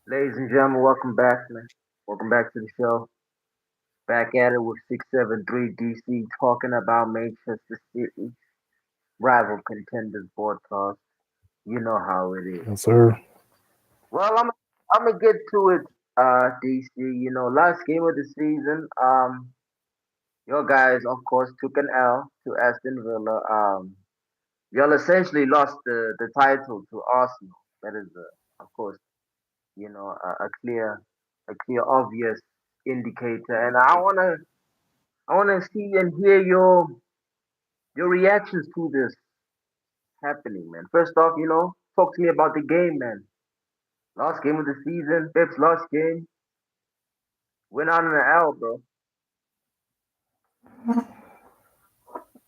Ladies and gentlemen, welcome back, man. Welcome back to the show. Back at it with 673 DC talking about Manchester City, rival contenders podcast. You know how it is. Yes, sir. Well, I'm gonna get to it, DC. Last game of the season, your guys, of course, took an L to Aston Villa. Y'all essentially lost the title to Arsenal. That is, of course, a clear, obvious indicator. And I wanna see and hear your reactions to this happening, man. First off, talk to me about the game, man. Last game of the season, Pep's last game, went out in an L, bro.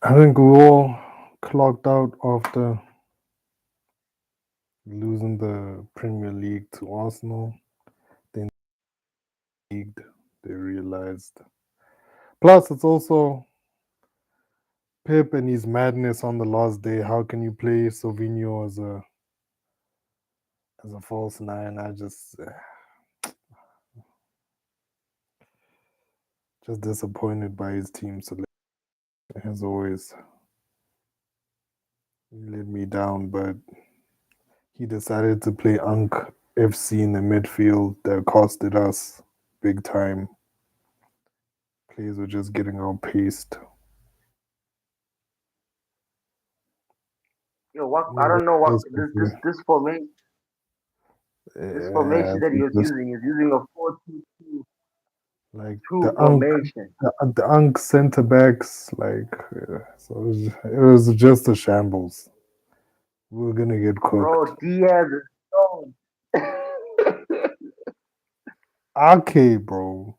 I think we all clocked out after losing the Premier League to Arsenal. Then leagued, they realized. Plus, it's also Pep and his madness on the last day. How can you play Savinho as a false nine? I just disappointed by his team selection. As always, he let me down, but he decided to play Unk FC in the midfield that costed us big time. Players were just getting outpaced. Yo, what I Yeah, what don't know what else could this you? this this formation this Yeah, formation that he was just using is using a 4-2-2 like formation. the Unk center backs, so it was just a shambles. We were gonna get cooked. Bro, Diaz is stone. Ake, bro.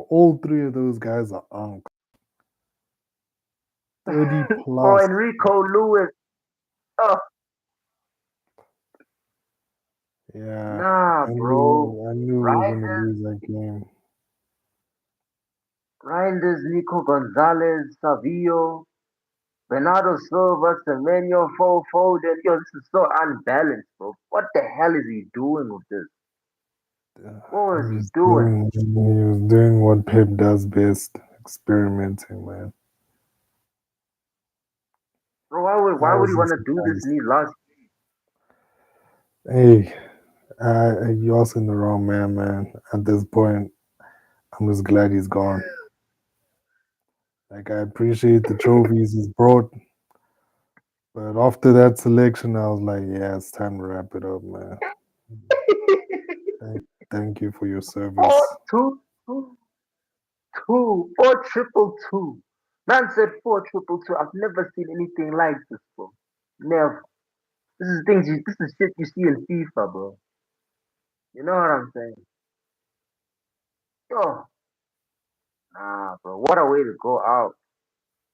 All three of those guys are Unk. 30 Oh, plus. Enrico Lewis. Oh, Yeah, nah, bro. I knew we were gonna Reinders, lose that game. Reinders, Nico Gonzalez, Savio, Bernardo Silva, Semenyo, Foden. Yo, this is so unbalanced, bro. What the hell is he doing with this? What He was he was doing? doing what Pep does best, experimenting, man. Bro, why would he Thousand want to do this times. in his last? Hey, you're asking the wrong man, man. At this point, I'm just glad he's gone. Like I appreciate the trophies he's brought, but after that selection, I was like, yeah, it's time to wrap it up, man. Thank, thank you for your Four service. two two two 4-2-2. Man said 4-2-2. I've never seen anything like this, bro. Never. This is shit you see in FIFA, bro. You know what I'm saying? Yo, nah, bro. What a way to go out.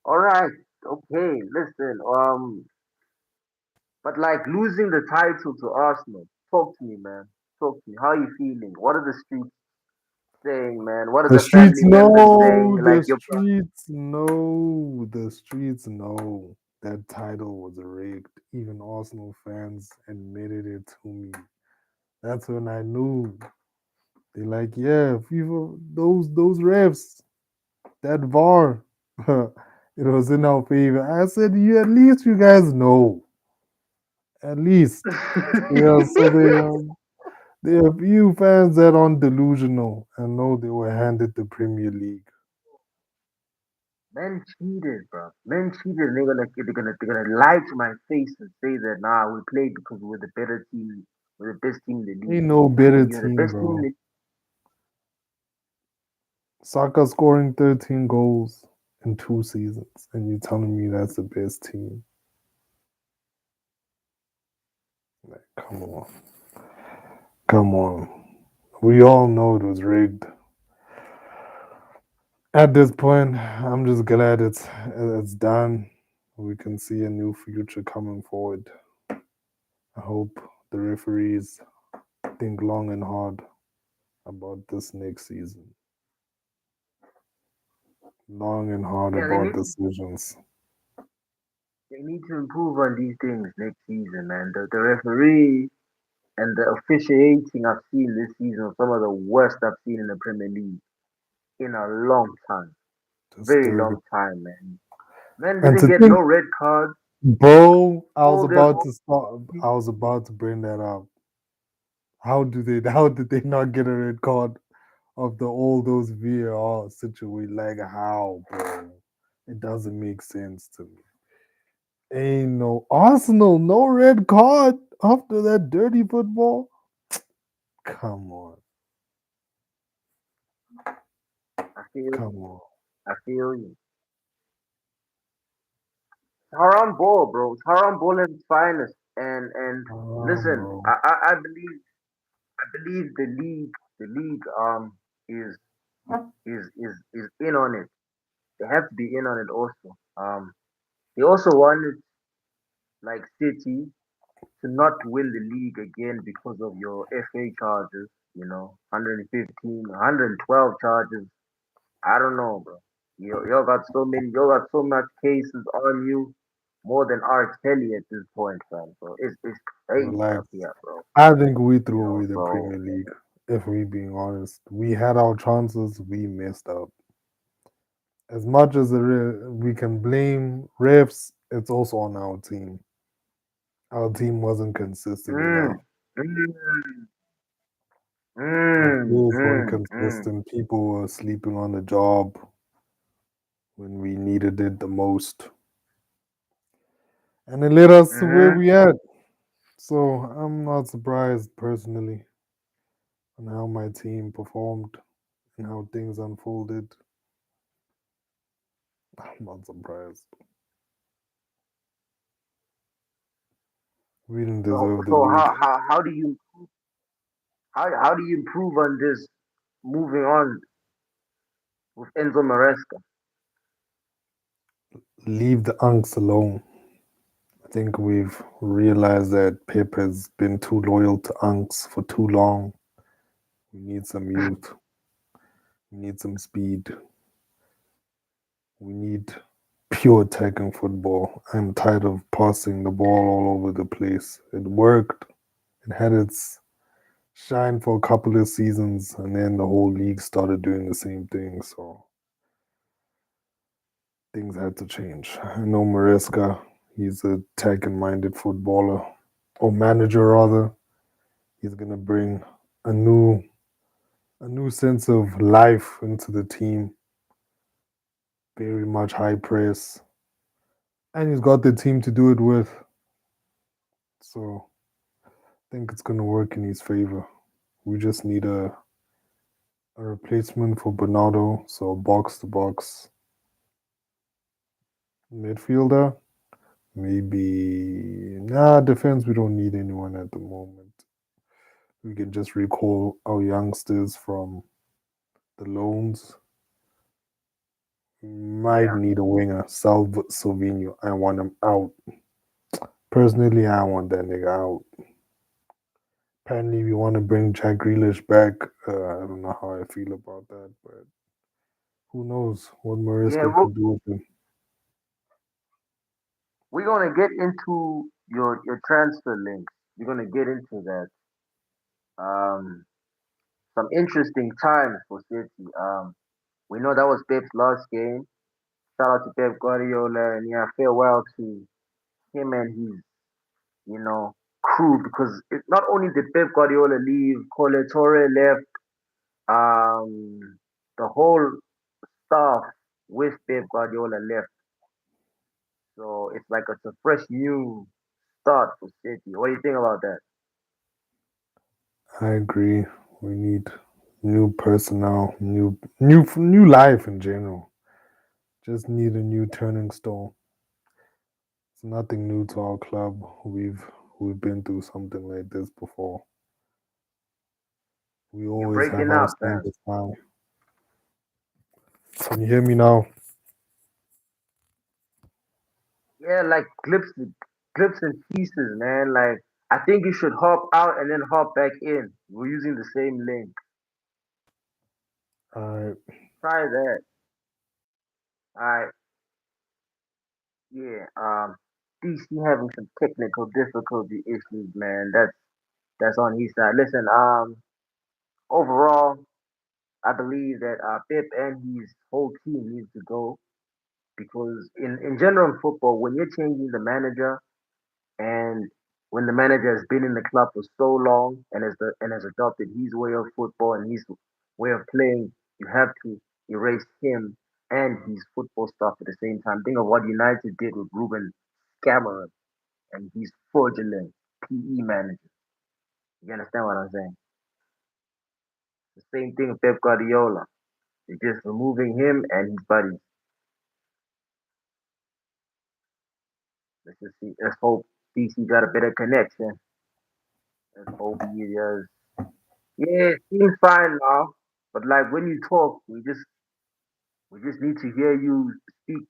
All right, okay. Listen, but like losing the title to Arsenal. Talk to me, man. Talk to me. How are you feeling? What are the streets saying, man? What are The the streets family members know, saying? Like the your streets know, the streets know that title was rigged. Even Arsenal fans admitted it to me. That's when I knew. They're like, yeah, FIFA, those refs, that VAR, it was in our favor. I said, you at least you guys know, at least. Yeah, so there are few fans that are delusional and know they were handed the Premier League. men cheated, bro. Men cheated. And they're gonna lie to my face and say that nah, we played because we're the better team. We're the best team in the league. Ain't no Nah, better you're the team, best team in bro. the. Saka scoring 13 goals in 2 seasons, and you telling me that's the best team? Like, come on, come on. We all know it was rigged. At this point, I'm just glad it's done. We can see a new future coming forward. I hope the referees think long and hard about this next season. Long and hard Yeah, about decisions. they need to improve on these things next season, man. The referee. And the officiating I've seen this season, some of the worst I've seen in the Premier League in a long time, Just very dirty. long time, man. Men And didn't to get think, no red cards. bro, I was All them, about to start. I was about to bring that up. How do they? How did they not get a red card of the all those VAR situation? Like how, bro? It doesn't make sense to me. Ain't no Arsenal, no red card after that dirty football. Come on, I feel come you. on. I feel you. Haram ball, bro. It's haram ball at its finest. And listen, Bro. I believe the league is is in on it. They have to be in on it also. They also wanted like City to not win the league again because of your FA charges. 115, 112 charges. I don't know, bro. You got so many. You got so much cases on you, more than R. Kelly at this point, man. Bro, it's crazy Relax. up here, bro. I think we threw away the So Premier League. If we being honest, we had our chances. We messed up. As much as we can blame refs, it's also on our team. Our team wasn't consistent mm, enough. mm, Our players weren't mm. consistent. People were sleeping on the job when we needed it the most, and it led us to where Mm-hmm. we at. So I'm not surprised personally on how my team performed and how things unfolded. I'm not surprised. We didn't So deserve the so league. how do you improve on this? Moving on with Enzo Maresca. Leave the unks alone. I think we've realized that Pep has been too loyal to unks for too long. We need some youth. We need some speed. We need pure attacking football. I'm tired of passing the ball all over the place. It worked. It had its shine for a couple of seasons, and then the whole league started doing the same thing. So things had to change. I know Maresca, he's a attacking minded footballer, or manager rather. He's gonna bring a new a new sense of life into the team. Very much high press, and he's got the team to do it with. So I think it's gonna work in his favor. We just need a replacement for Bernardo, so box to box midfielder. Maybe defense. We don't need anyone at the moment. We can just recall our youngsters from the loans. Might Yeah. need a winger. Salvino. I want him out. Personally, I want that nigga out. Apparently, we want to bring Jack Grealish back. I don't know how I feel about that, but who knows what Yeah, Mariska well, could do with him. we're gonna get into your transfer links. We're gonna get into that. Um, some interesting times for City. We know that was Pep's last game. Shout out to Pep Guardiola, and yeah, farewell to him and his, you know, crew. Because not only did Pep Guardiola leave, Cole Torre left. The whole staff with Pep Guardiola left. So it's like it's a fresh new start for City. What do you think about that? I agree. We need new personnel, new life in general. Just need a new turning stone. It's nothing new to our club. We've been through something like this before. We You're always have breaking our up, fam. standards high. Can you hear me now? Yeah, like clips and pieces, man. Like I think you should hop out and then hop back in. We're using the same link. Alright. Try that. Alright, yeah. DC having some technical difficulty issues, man. that's on his side. Listen, overall, I believe that Pep and his whole team needs to go because in general in football, when you're changing the manager and when the manager has been in the club for so long and has adopted his way of football and his way of playing, you have to erase him and his football stuff at the same time. Think of what United did with Ruben Cameron and his fraudulent PE manager. You understand what I'm saying? The same thing with Pep Guardiola. They're just removing him and his buddies. Let's just see. Let's hope DC got a better connection. Let's hope he does. Yeah, it seems fine now. But like when you talk, we just need to hear you speak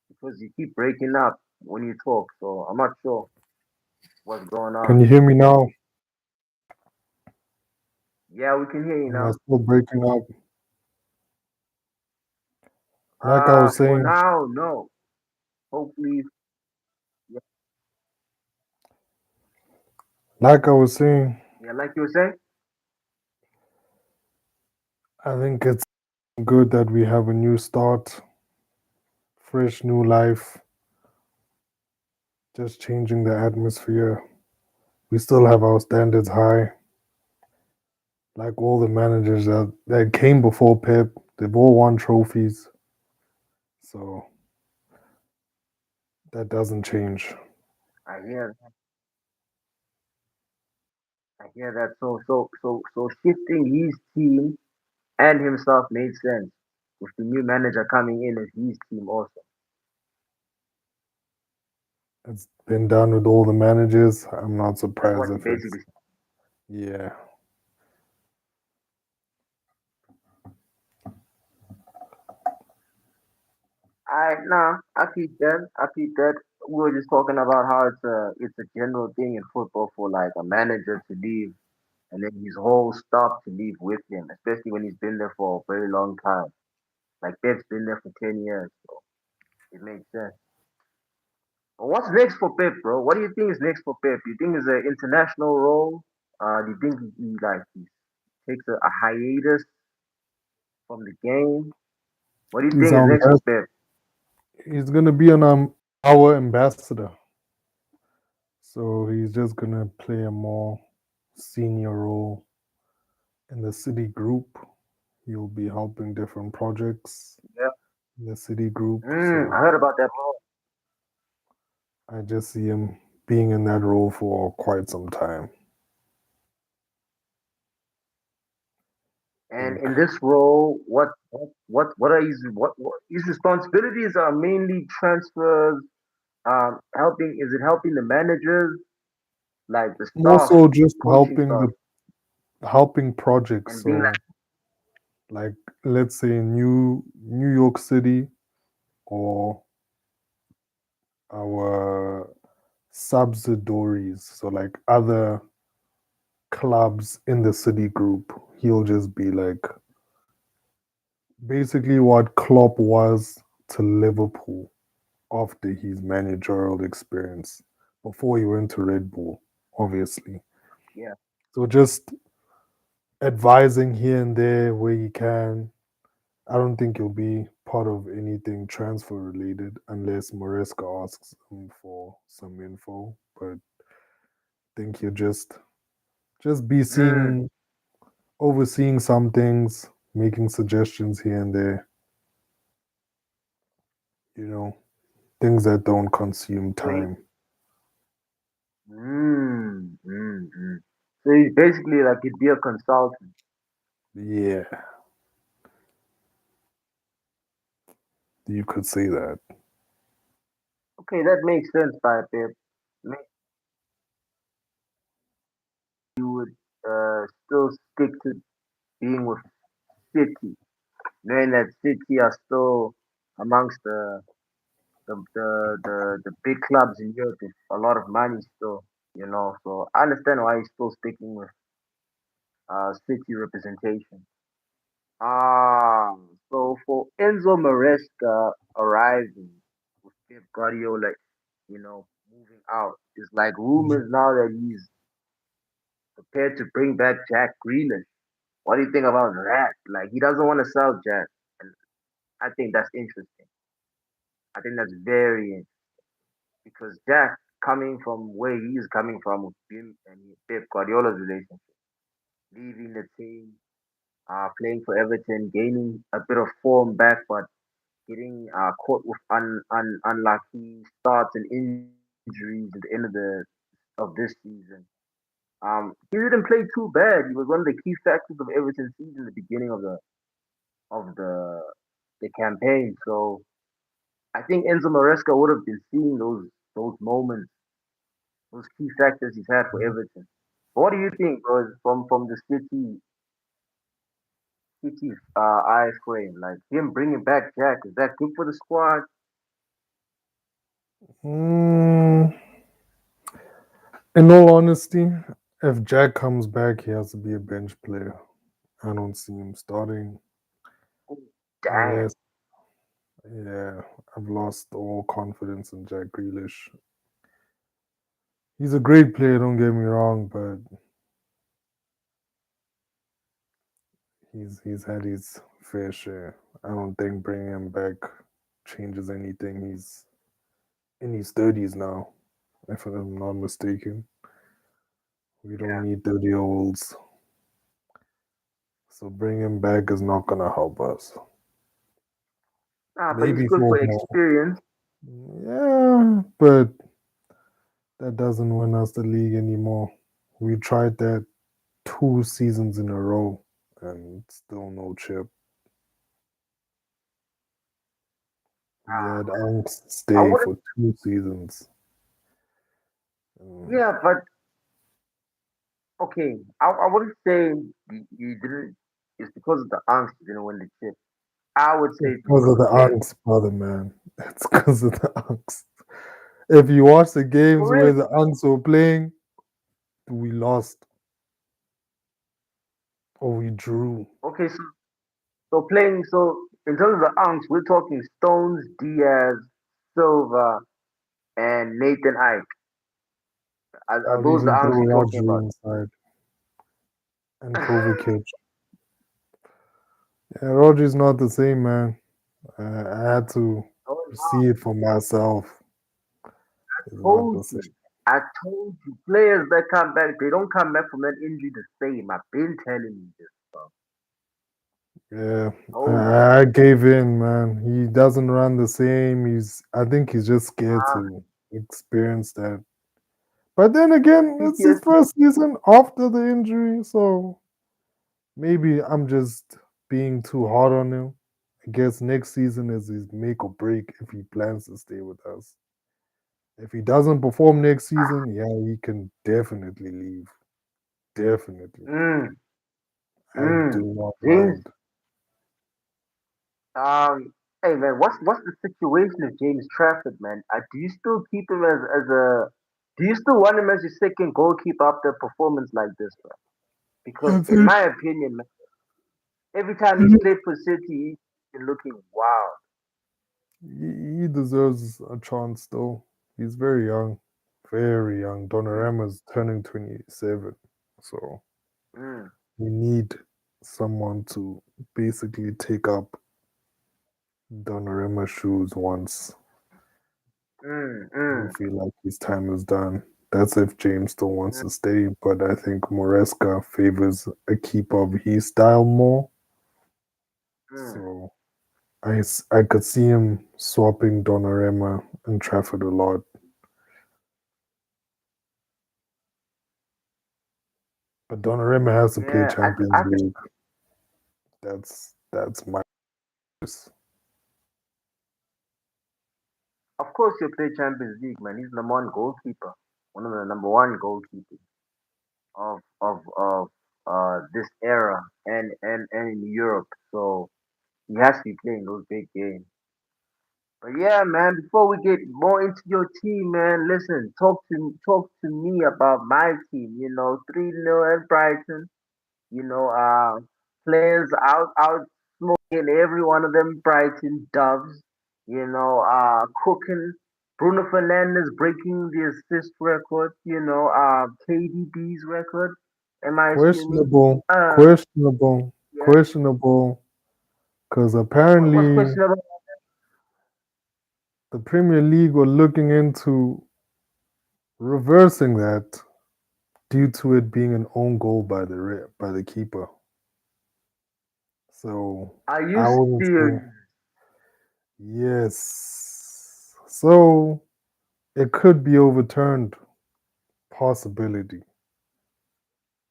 because you keep breaking up when you talk. So I'm not sure what's going Can on. you hear me now? Yeah, we can hear you Am I now. still breaking up? Like I was For saying, now, no. Hopefully, yeah, like I was saying, yeah, like you were saying. I think it's good that we have a new start, fresh new life, just changing the atmosphere. We still have our standards high. Like all the managers that came before Pep, they've all won trophies. So that doesn't change. I hear, I hear that. So shifting his team and himself made sense with the new manager coming in as his team also. It's been done with all the managers. I'm not That's surprised what he if it's, basically said. yeah. I keep that. I keep that. We were just talking about how it's a general thing in football for like a manager to leave and then his whole staff to leave with him, especially when he's been there for a very long time. Like Pep's been there for 10 years, so it makes sense. But what's next for Pep, bro? What do you think is next for Pep? Do you think it's an international role? Do you think he takes a hiatus from the game? What do you He's think is next for Pep? he's gonna be an our ambassador. So he's just gonna play a more senior role in the city group. He'll be helping different projects Yeah. in the city group. I So heard about that. I just see him being in that role for quite some time. I And think in this role, what are what his responsibilities are mainly transfers, helping is it helping the managers, like the more staff, so just coaching staff, helping projects. and being like, So like let's say New York City or our subsidiaries, so like other clubs in the city group. He'll just be like basically what Klopp was to Liverpool after his managerial experience before he went to Red Bull, obviously. yeah, So just advising here and there where he can. I don't think he'll be part of anything transfer related unless Maresca asks him for some info. But I think he'll just be mm, seeing overseeing some things, making suggestions here and there, you know, things that don't consume so he, time. mm. So he's basically like he'd be a consultant. Yeah, you could say that. Okay, that makes sense, by Pep. Maybe you would still stick to being with City, knowing that City are still amongst the big clubs in Europe with a lot of money still, you know. So I understand why he's still sticking with City representation. So for Enzo Maresca arriving with Pep Guardiola, moving out, it's like rumors now that prepared to bring back Jack Grealish. What do you think about that? Like he doesn't want to sell Jack, and I think that's interesting. I think that's very interesting because Jack coming from where he is coming from with him and Pep Guardiola's relationship, leaving the team, playing for Everton, gaining a bit of form back, but getting caught with unlucky starts and injuries at the end of this season. He didn't play too bad. He was one of the key factors of Everton's season, the beginning of the campaign. So I think Enzo Maresca would have been seeing those moments, those key factors he's had for Everton. But what do you think, bro, from the City eye frame? Like him bringing back Jack, is that good for the squad? Mm, in all honesty, if Jack comes back, he has to be a bench player. I don't see him starting Oh, damn. unless, yeah, I've lost all confidence in Jack Grealish. He's a great player, don't get me wrong, but he's had his fair share. I don't think bringing him back changes anything. He's in his 30s now, if I'm not mistaken. We don't Yeah. need 30-year-olds, so bringing him back is not gonna help us. Nah, but he's Maybe good for for more, experience. yeah, but that doesn't win us the league anymore. We tried that 2 seasons in a row, and still no chip. We had Ah, angst I stay wouldn't. for 2 seasons. Mm, Yeah, but okay. I wouldn't say you didn't. It's because of the angst you didn't win the chip. I would say It's it's because because of of the the players. angst, brother, man. It's because of the angst. If you watch the games For real. where the angst were playing, we lost or we drew. Okay, so playing. So in terms of the angst, we're talking Stones, Diaz, Silva, and Nathan Ike. Are I'll those the even throw angst you're talking Rodri about? inside and Kovacic. Yeah, Rodri's not the same, man. I had to Oh, see it for myself. He's not told the same. you. I told you, players that come back, they don't come back from that injury the same. I've been telling you this, bro. Yeah, Told you. I gave in, man. He doesn't run the same. I think he's just scared Ah, to experience that. But then again, it's his PTSD. first season after the injury, so maybe I'm just being too hard on him. I guess next season is his make or break if he plans to stay with us. If he doesn't perform next season, yeah, he can definitely leave. Definitely. Mm, I mm. do not James, mind. hey man, what's the situation of James Trafford, man? Do you still keep him as a? Do you still want him as your second goalkeeper after a performance like this, bro? Because I in think my opinion, man, every time he's played for City, he's been looking wild. he deserves a chance, though. He's very young. Very young. Mm, Donnarumma's turning 27. So mm, we need someone to basically take up Donnarumma's shoes once we mm. feel like his time is done. That's if James still wants Mm, to stay, but I think Moresca favors a keeper of his style more. mm. So I could see him swapping Donnarumma and Trafford a lot. But Donnarumma has to play Yeah, Champions I think League. That's my choice. of course he'll play Champions League, man. He's the number one goalkeeper, one of the number one goalkeepers of this era and in Europe. So he has to be playing those big games. But yeah, man, before we get more into your team, man, listen, talk to me about my team. 3-0 at Brighton. Players out smoking every one of them Brighton Doves. Cooking. Bruno Fernandes breaking the assist record. KDB's record. Am I assuming? Questionable, Uh, questionable, yeah. questionable. Because What's apparently questionable? the Premier League were looking into reversing that due to it being an own goal by the keeper. So Are you I wouldn't say serious? yes. So it could be overturned. Possibility.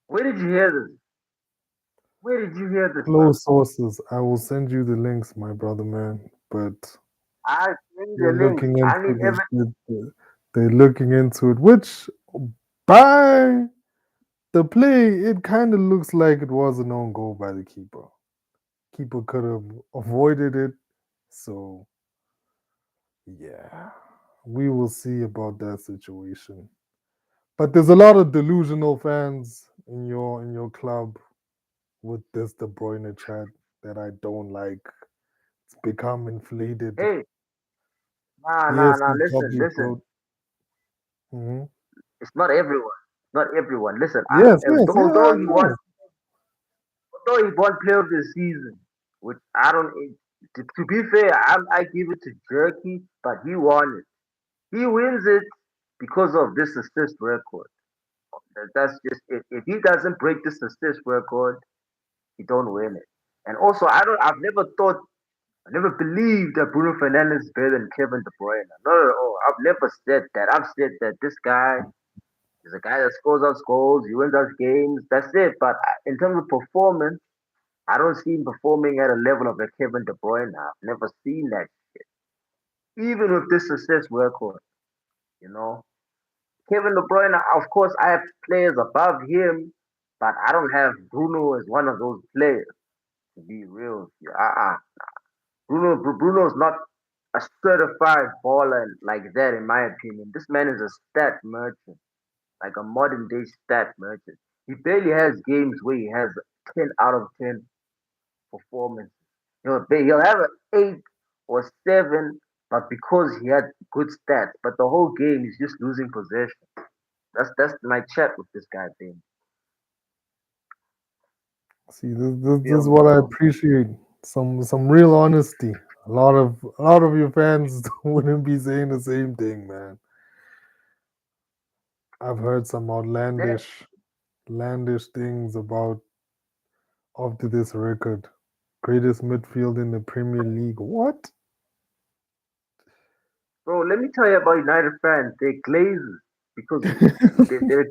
Where did you hear this? Where did you hear this, bro? Close sources. I will send you the links, my brother man. But I send they're the links. looking I into need this. every. They're looking into it, which by the play, it kind of looks like it was an own goal by the keeper. Keeper could have avoided it. So yeah, we will see about that situation. But there's a lot of delusional fans in your club with this De Bruyne chat that I don't like. It's become inflated. Hey, nah, nah, Yes, nah. he Listen, probably listen. brought. Mhm. It's not everyone. Not everyone. Listen, Yes, yes, yeah, I know. although he won player of the season, which I don't. To be fair, I give it to Jerky, but he won it. He wins it because of this assist record. That's just it. If he doesn't break this assist record, he don't win it. And also, I don't. I never believed that Bruno Fernandes is better than Kevin De Bruyne. Not at all. I've never said that. I've said that this guy is a guy that scores us goals. He wins us games. That's it. But in terms of performance, I don't see him performing at a level of a Kevin De Bruyne. I've never seen that. Even with this success record, you know, Kevin De Bruyne. Of course, I have players above him, but I don't have Bruno as one of those players. To be real with you, Bruno's not a certified baller like that, in my opinion. This man is a stat merchant, like a modern day stat merchant. He barely has games where he has 10 out of 10 performance. He'll have an 8 or 7, but because he had good stats. But the whole game he's just losing possession. That's my chat with this guy, Ben. See, You this feel is me? what I So appreciate. Some real honesty. A lot of your fans wouldn't be saying the same thing, man. I've heard some that, outlandish things about after this record. Greatest midfield in the Premier League. What? bro, let me tell you about United fans. They're glazers because they're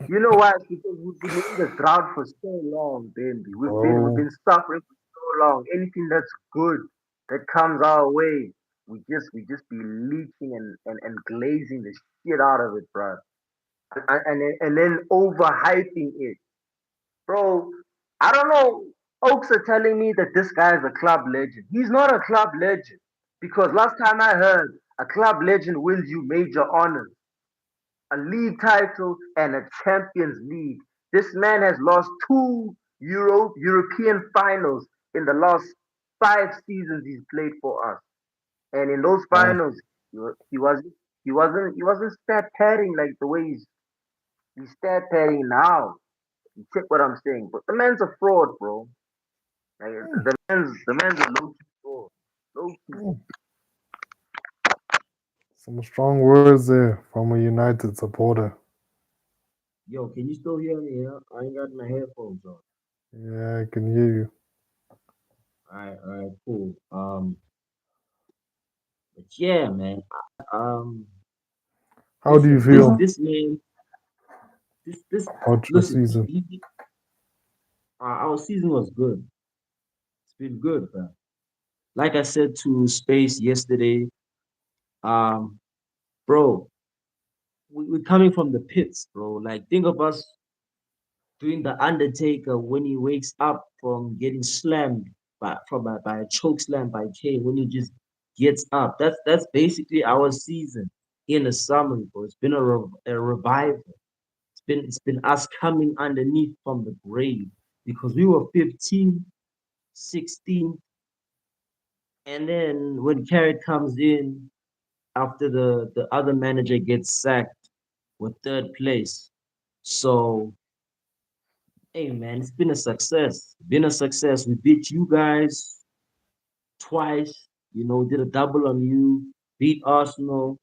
you know why? It's because we've been in the drought for so long, baby. We've Oh, been suffering for so long. Anything that's good that comes our way, we just be leeching and glazing the shit out of it, bro. And then overhyping it, bro. I don't know. Oaks are telling me that this guy is a club legend. He's not a club legend because last time I heard, a club legend wins you major honors, a league title, and a Champions League. This man has lost two European finals in the last 5 seasons he's played for us. And in those wow. finals, he was he wasn't stat padding like the way he's stat padding now. You check what I'm saying, but the man's a fraud, bro. Like Mm, the man's a low key fraud, low key. mm. Some strong words there from a United supporter. Yo, can you still hear me? Yeah? I ain't got my headphones on. Yeah, I can hear you. All right, cool. But yeah, man. How do you Listen, this feel this man, this. about your Listen, season? our season was good. It's been good, bro. Like I said to Space yesterday, um, bro, we're coming from the pits, bro. Like, think of us doing the Undertaker when he wakes up from getting slammed by a choke slam by Kane. When he just gets up, that's basically our season in a summary, bro. It's been a revival. It's been us coming underneath from the grave because we were 15, 16, and then when Carrot comes in after the other manager gets sacked, we're third place. So Hey man, it's been a success. Been a success. We beat you guys twice. Did a double on you. Beat Arsenal.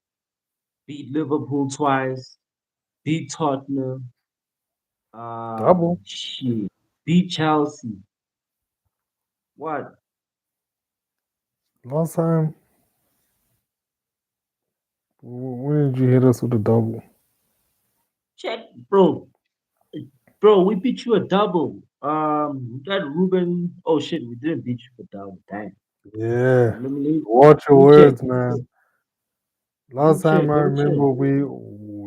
Beat Liverpool twice. Beat Tottenham. Double. Shit. Beat Chelsea. What? Last time, when did you hit us with a double? Check, bro. Bro, we beat you a double. We got Ruben. Oh shit, we didn't beat you for double. Dang. Yeah. Watch Let your me check. words, Let me check. man. Let me Last check. time I Let me check. remember,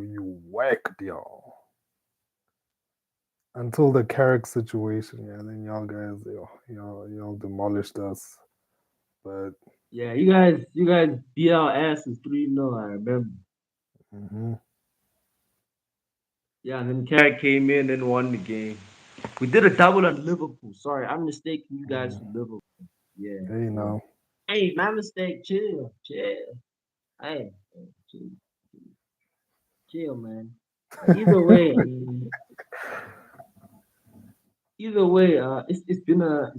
you whacked y'all until the Carrick situation. Yeah, then y'all guys, y'all demolished us. But Yeah, you guys beat our asses 3-0. I remember. mhm, Yeah, and then Carrick came in and won the game. We did a double on Liverpool. Sorry, I'm mistaking you guys for mm, Liverpool. Yeah, hey, yeah. now Hey, my mistake. Chill, chill. Hey, chill, chill, man. But either way, it's been a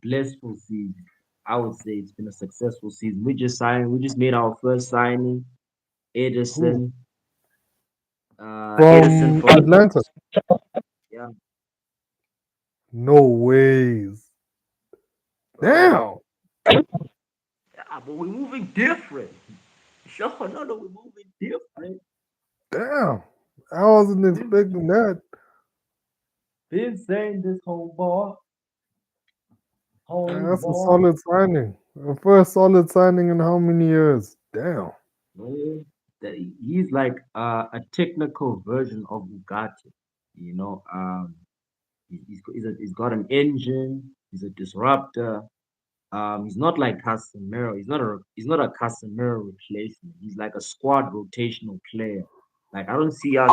blissful season. I would say it's been a successful season. We just made our first signing, who Edison. Edison from from Atlanta? yeah, No ways. bro. Damn, Yeah, but we're moving different. Sure, no, we're moving different. damn. I wasn't Been, expecting that. been saying this whole That's a boy. solid signing. The first solid signing in how many years? Damn. Man, he's like a technical version of Bugatti. You know, he's got an engine. He's a disruptor. He's not like Casemiro. He's not a Casemiro replacement. He's like a squad rotational player. Like I don't see us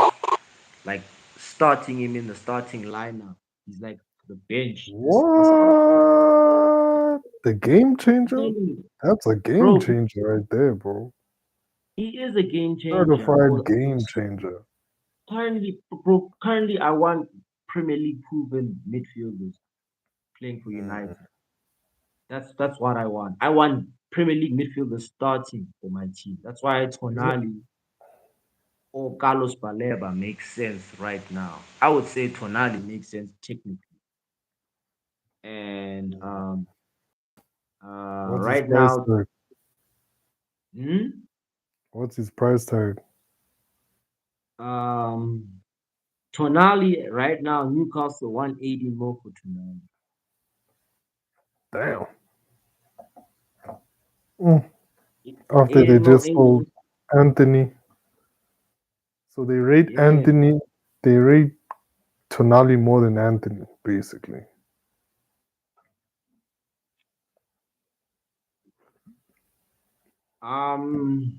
like starting him in the starting lineup. He's like the bench. This out. What? The game I'm changer? telling you, That's a game bro. changer right there, bro. He is a game changer. Certified game changer. Currently, I want Premier League proven midfielders playing for Mm. United. That's what I want. I want Premier League midfielders starting for my team. That's why Tonali or Carlos Baleba makes sense right now. I would say Tonali makes sense technically, and What's his right price now, tag? hmm? What's his price tag? um, Tonali right now Newcastle 180 more for Tonali. Damn. Mm. It, After they just sold ain't Anthony. So they rate yeah. Anthony, they rate Tonali more than Anthony, basically. Um,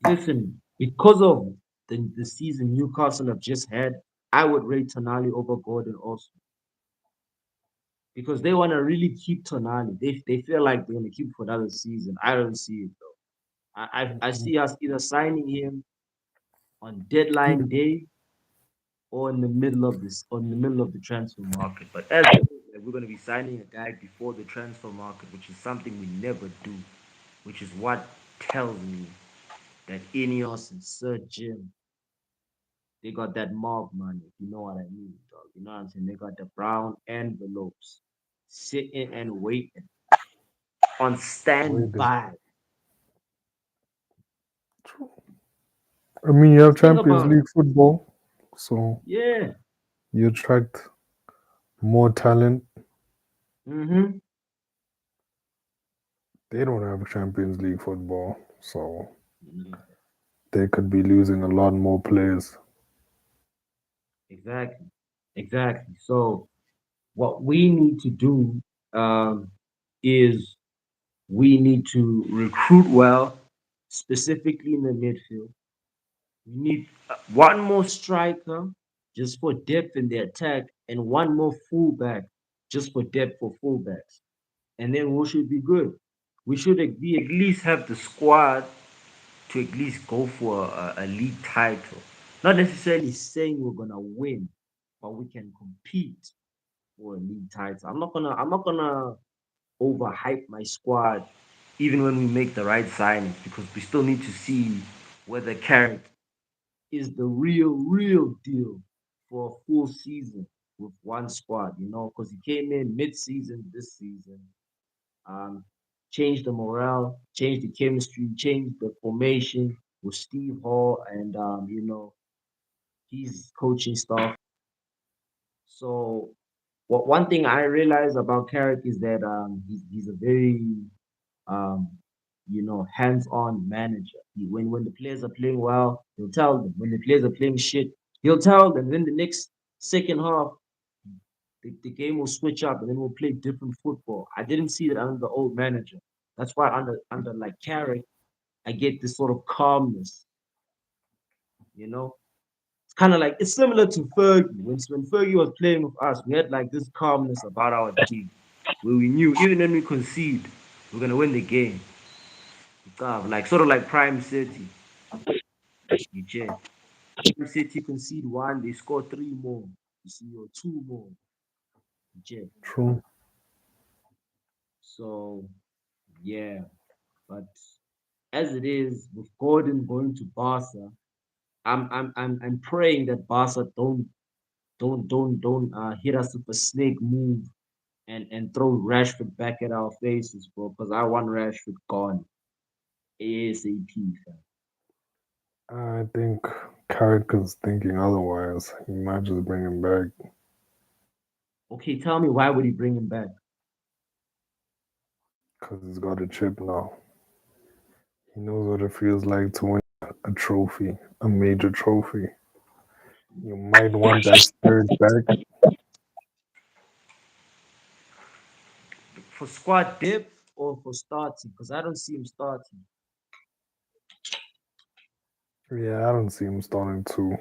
Listen, because of the season Newcastle have just had, I would rate Tonali over Gordon also because they want to really keep Tonali. They feel like they're gonna keep for another season. I don't see it though. I Mm-mm. see us either signing him on deadline day or in the middle of the transfer market. But as it is, like, we're gonna be signing a guy before the transfer market, which is something we never do. Which is what tells me that Ineos and Sir Jim, they got that mob money, if you know what I mean, dog. You know what I'm saying? They got the brown envelopes sitting and waiting on Waiting. standby. True. I mean, you have Just think Champions about it. League football, so Yeah. you attract more talent. Mm-hmm. They don't have Champions League football, so Mhm. they could be losing a lot more players. Exactly. Exactly. So what we need to do um, is we need to recruit well, specifically in the midfield. We need one more striker just for depth in the attack, and one more fullback just for depth for fullbacks, and then we should be good. We should be at least have the squad to at least go for a league title. Not necessarily saying we're gonna win, but we can compete for a league title. I'm not gonna overhype my squad even when we make the right signings because we still need to see whether Carrick is the real deal for a full season with one squad, because he came in mid-season this season, um, changed the morale, changed the chemistry, changed the formation with Steve Hall and his coaching staff. So what one thing I realized about Carrick is that he's a very um, hands-on manager. When the players are playing well, he'll tell them. When the players are playing shit, he'll tell them. Then the next second half, the game will switch up, and then we'll play different football. I didn't see that under the old manager. That's why under like Carrick, I get this sort of calmness. You know, it's kind of like it's similar to Fergie. When Fergie was playing with us, we had like this calmness about our team, where we knew even when we concede, we're gonna win the game. Like sort of like Prime City. You check. Prime City concede one, they score three more. You see, or two more. You check. True. So yeah, but as it is with Gordon going to Barca, I'm praying that Barca don't hit us with a snake move and throw Rashford back at our faces, bro. Because I want Rashford gone ASAP, fam. I think Carrick is thinking otherwise. He might just bring him back Okay, tell me why would he bring him back? because he's got a chip now. He knows what it feels like to win a trophy, a major trophy. You might want that spirit back. For squad depth or for starting? Because I don't see him starting. Yeah, I don't see him starting too.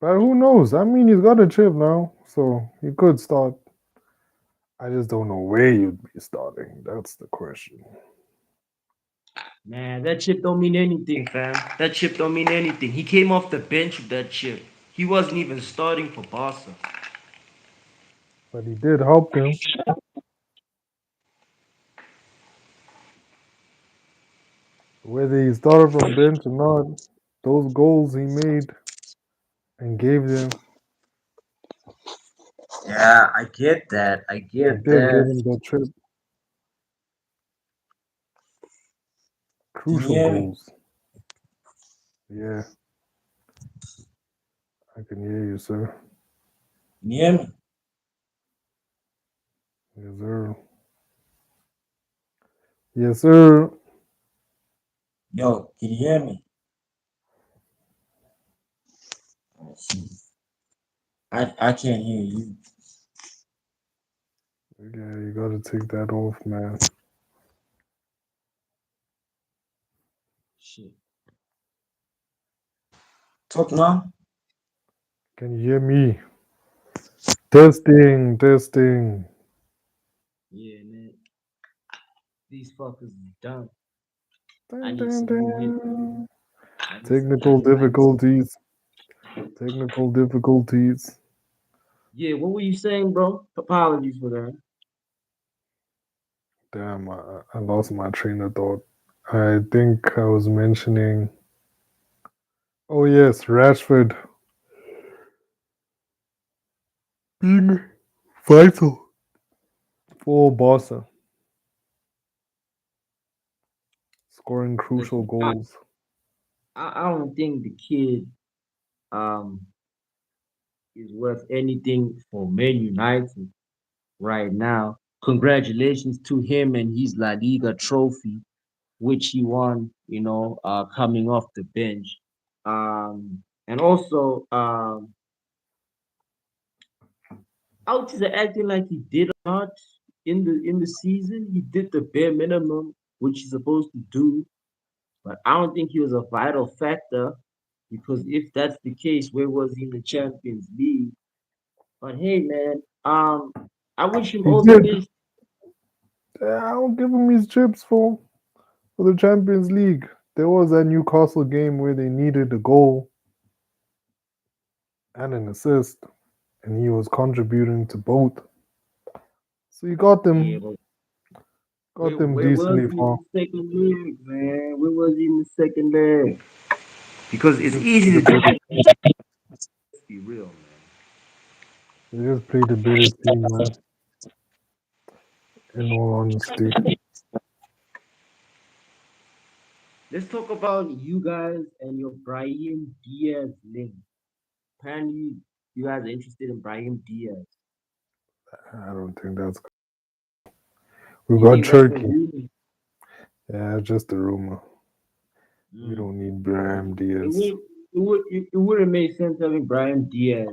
But who knows? I mean, he's got a chip now, so he could start. I just don't know where you'd be starting. That's the question. Man, that chip don't mean anything, fam. That chip don't mean anything. He came off the bench with that chip. He wasn't even starting for Barca. But he did help them. Whether he started from bench or not, those goals he made and gave them, Yeah, I get that. I they get did give that. him that trip. Can you Crucial hear me? goals. Yeah, I can hear you, sir. Can you hear me? Yes, sir. Yes, sir. Yo, can you hear me? Let's see. I can't hear you. Yeah, you gotta take that off, man. Shit. Talk now. Can you hear me? Testing, testing. Yeah, man. These fuckers is dumb. I Dun, need dun, some new headphones. dun. I need some Technical better mics. difficulties. Technical difficulties. Yeah, what were you saying, bro? Apologies for that. Damn, I lost my train of thought. I think I was mentioning. Oh yes, Rashford being vital for Barca, scoring crucial Listen, I, goals. I don't think the kid um is worth anything for Man United right now. Congratulations to him and his La Liga trophy, which he won, coming off the bench. And also, out is acting like he did not in the season. He did the bare minimum, which he's supposed to do, but I don't think he was a vital factor because if that's the case, where was he in the Champions League? But hey, man, I wish him He all the did. best. I'll give him his chips for the Champions League. There was that Newcastle game where they needed a goal and an assist, and he was contributing to both. So you got Yeah, them, but got them where was decently he in far. the second leg, man? Where was he in the second leg? Because They it's just easy played a to judge. better, Let's be real, man. they just played a better team, man. In all honesty, Let's talk about you guys and your Brahim Diaz link. Apparently, you guys are interested in Brahim Diaz. I don't think that's. We You got think that's a Turkey. rumor? Yeah, just a rumor. We Mm. don't need Brahim It Diaz. would it wouldn't make sense having Brahim Diaz,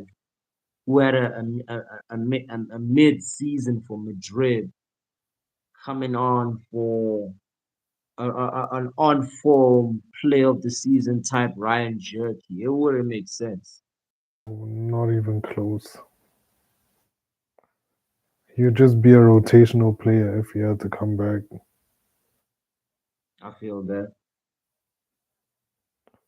who had a mid season for Madrid, coming on for an on form play of the season type Ryan Jerky. It wouldn't make sense. Not even close. He'd just be a rotational player if he had to come back. I feel that.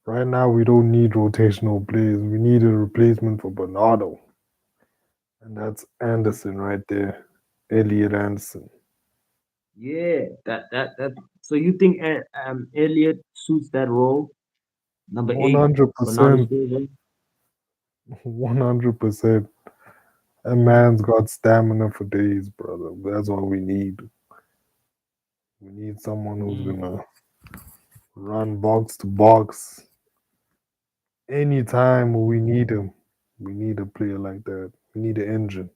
Right now, we don't need rotational players. We need a replacement for Bernardo, and that's Anderson right there, Elliot Anderson. Yeah, that. So you think Elliot suits that role? Number One eight, hundred Bernardo percent, Silva. 100%. A Mm, man's got stamina for days, brother. That's all we need. We need someone who's mm. gonna run box to box anytime we need him. We need a player like that. We need an engine.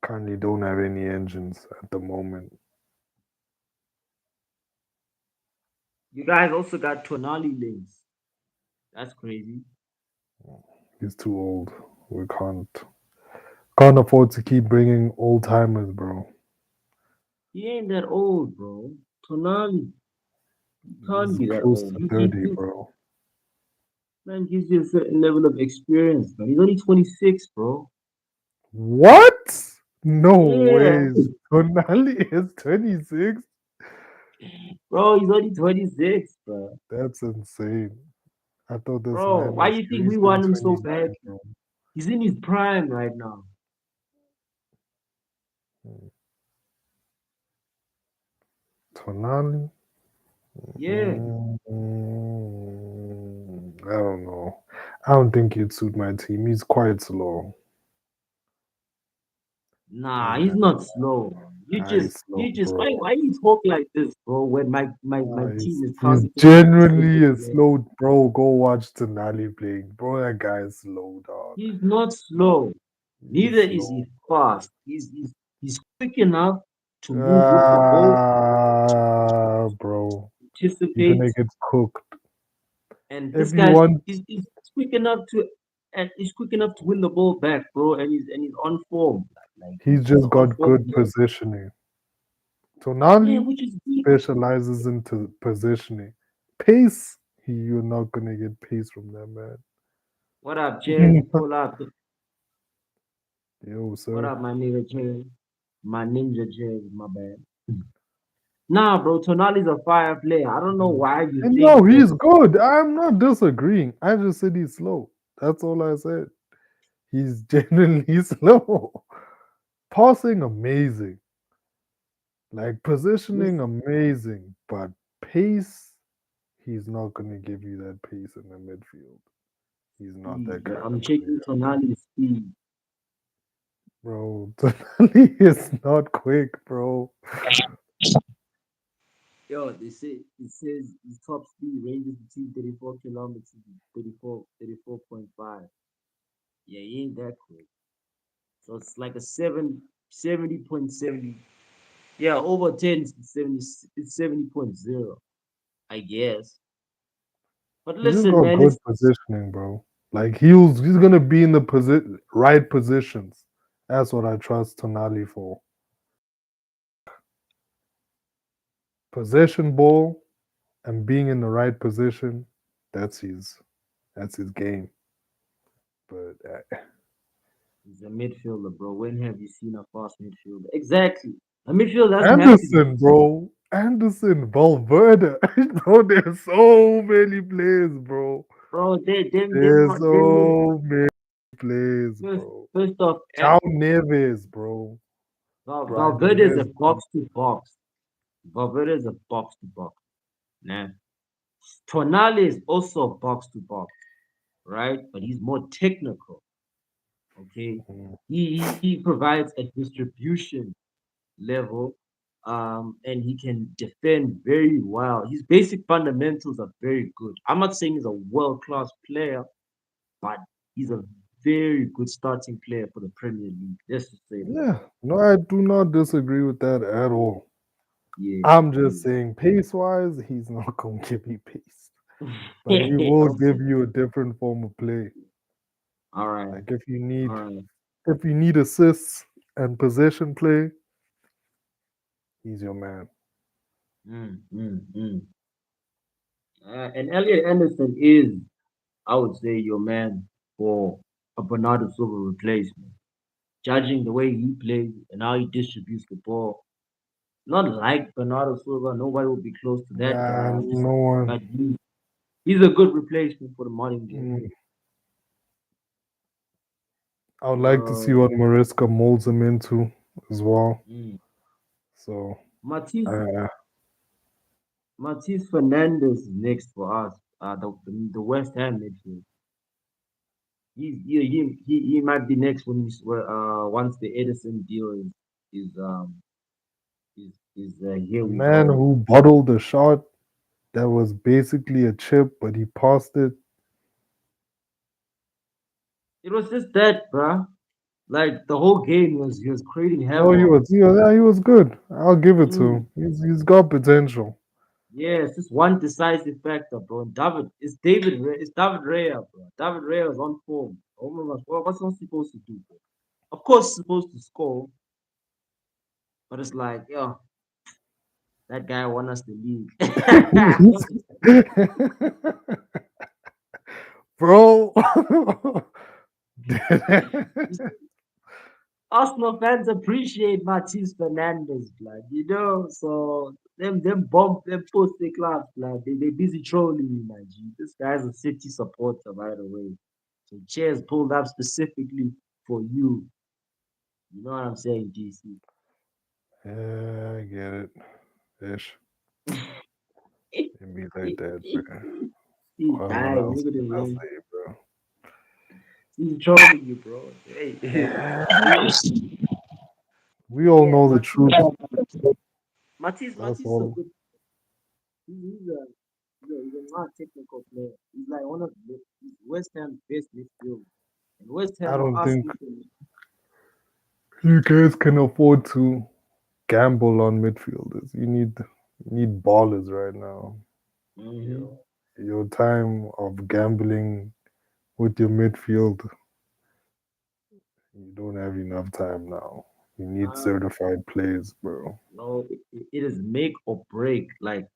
Currently, don't have any engines at the moment. You guys also got Tonali links. That's crazy. He's too old. We can't afford to keep bringing old timers, bro. He ain't that old, bro. Tonali, he can't He's be that close old. to He gives 30, you, bro. man, gives you a certain level of experience, man. He's only 26, bro. What? No Yeah, ways. Tonali is 26. bro, he's only 26, bro. That's insane. I thought this Bro, man why was you think we released in want him so 29, bad? bro. He's in his prime right now. Tonali? Yeah. I don't know. I don't think he'd suit my team. He's quite slow. That Nah, he's man, not slow. he's slow, bro. Why you talk like this, bro? When my team is He's targeting him to take genuinely his a place. slow, bro. Go watch Tonali playing, bro. That guy is slow, dog. He's not slow. He's Neither is slow. he fast. He's quick enough to move with the ball, Bro. You're anticipate, gonna get cooked. and this guy's Everyone, he's quick enough to and he's quick enough to win the ball back, bro. And he's on form, he's he's an just on got form good player. positioning. Yeah, Tonali which is good. specializes into positioning. Pace, you're not gonna get pace from that man. What up, Jazz? Pull up. Yo, What sir. up, my nigga Jazz? My ninja Jazz, my bad. Nah, bro, Tonali's a fire player. I don't know why you And think no, that. he's good. I'm not disagreeing. I just said he's slow. That's all I said. He's genuinely slow. Passing amazing. Like positioning Listen, amazing. But pace, he's not gonna give you that pace in the midfield. He's not speed. that kind I'm of checking player. Tonali's speed. Bro, Tonali is not quick, bro. Yo, it says his top speed ranges between 34 kilometers to 34.5. Yeah, he ain't that quick. So it's like a 70.70. Yeah, over 10 is 70, it's 70.0, I guess. But He just listen, got man, good it's positioning, bro. Like he's gonna be in the right positions. That's what I trust Tonali for. Possession ball and being in the right position. That's his that's his game. But he's a midfielder, bro. When have you seen a fast midfielder? Exactly. A midfielder doesn't have to be Anderson, bro. Anderson, Valverde. Bro, there's so many players, bro. bro. There's Them so many players, First, bro. first off, João Neves, bro. Brian Valverde is a Leslie. box to box. Valverde is a box to box. Nah. Tonali is also box to box, right? But he's more technical. Okay, Mm. he provides a distribution level, and he can defend very well. His basic fundamentals are very good. I'm not saying he's a world class player, but he's a very good starting player for the Premier League. Let's just say that. Yeah, no, I do not disagree with that at all. Yeah, I'm just yeah. saying, pace wise, he's not going to give you pace, but he will give Okay. you a different form of play. All right. Like if you All need, right. if you need assists and possession play, he's your man. Mm, mm, mm. And Elliot Anderson is, I would say, your man for a Bernardo Silva replacement. Judging the way he plays and how he distributes the ball, not like Bernardo Silva, nobody will be close to that Nah, guy. Just no one. but he's a good replacement for the modern day. Mm, I would like to see Uh, what Mariska molds him into as well. mm. So, Matisse uh, Matisse Fernandez is next for us. The West Ham midfield. He might be next when once the Edison deal is here the we man go. who bottled the shot that was basically a chip, but he passed it. It was just that, bruh. Like the whole game he was creating No, havoc. yeah, he was good. I'll give it to Mm. him. He's got potential. Yeah, it's just one decisive factor, bro. And it's David Raya, bro. David Raya is on form. Oh my gosh, what's he supposed to do, bro? Of course, he's supposed to score, but it's like, yo, that guy won us the league. Bro. Arsenal fans appreciate Martins Fernandez, blood, you know. So them bomb them post their clubs, blood. They busy trolling me, man. G. This guy's a City supporter, by the way. So chairs pulled up specifically for you. You know what I'm saying, GC? Yeah, I get it. Ish. It be like that, man. He's What dying. else Look at can him, I man. say, bro? He's trolling you, bro. Hey, Yeah, we all yeah, know the truth. That's Matisse is a all. good. He's a not technical player. He's like one of he's West Ham's best midfielders. And West I Ham are don't think asking for you guys can afford to gamble on midfielders. You need ballers right now. You hmm know, your time of gambling with your midfield, you don't have enough time now. You need uh, certified players, bro. no, it is make or break. Like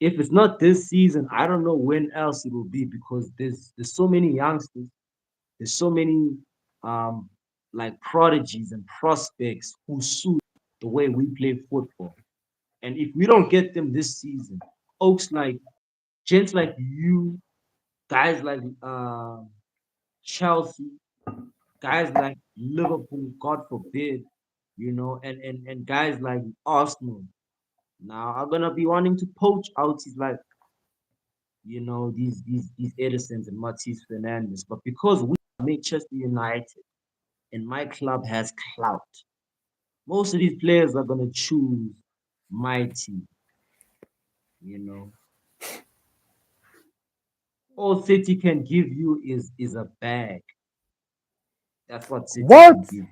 if it's not this season, I don't know when else it will be because there's so many youngsters, there's so many um like prodigies and prospects who suit the way we play football. And if we don't get them this season, folks like gents like you, guys like Chelsea, guys like Liverpool, God forbid, and guys like Arsenal now are gonna be wanting to poach out his like, these Edisons and Matisse Fernandez. But because we are Manchester United and my club has clout, most of these players are gonna choose my team, you know. All City can give you is a bag. That's what City What? can give you.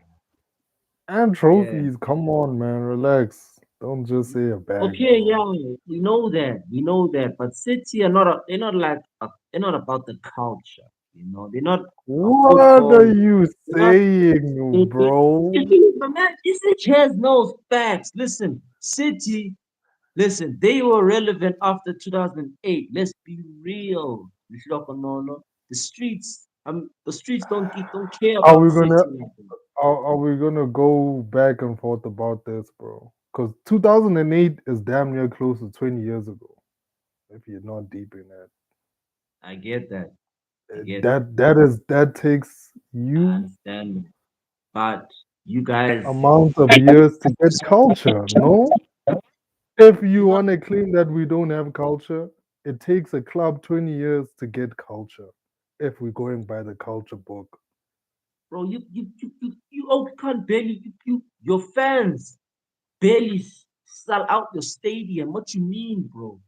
And Yeah. trophies. Come on, man. Relax. Don't just say a bag, Okay, bro. yeah, we know that, but City are they're not like they're not about the culture, they're not a What football, are you they're not. saying, It bro? is, man, City has no facts. Listen, City, listen, they were relevant after 2008. Let's be real. The streets don't care Are about we gonna City like that. are we gonna go back and forth about this, bro? Because 2008 is damn near close to 20 years ago. If you're not deep in that, I get that. I get it. That takes I you understand. But you guys, amount of years to get culture. No, if you not, want to claim that we don't have culture, it takes a club 20 years to get culture. If we're going by the culture book, bro. You can't barely your fans barely sell out your stadium. What you mean, bro?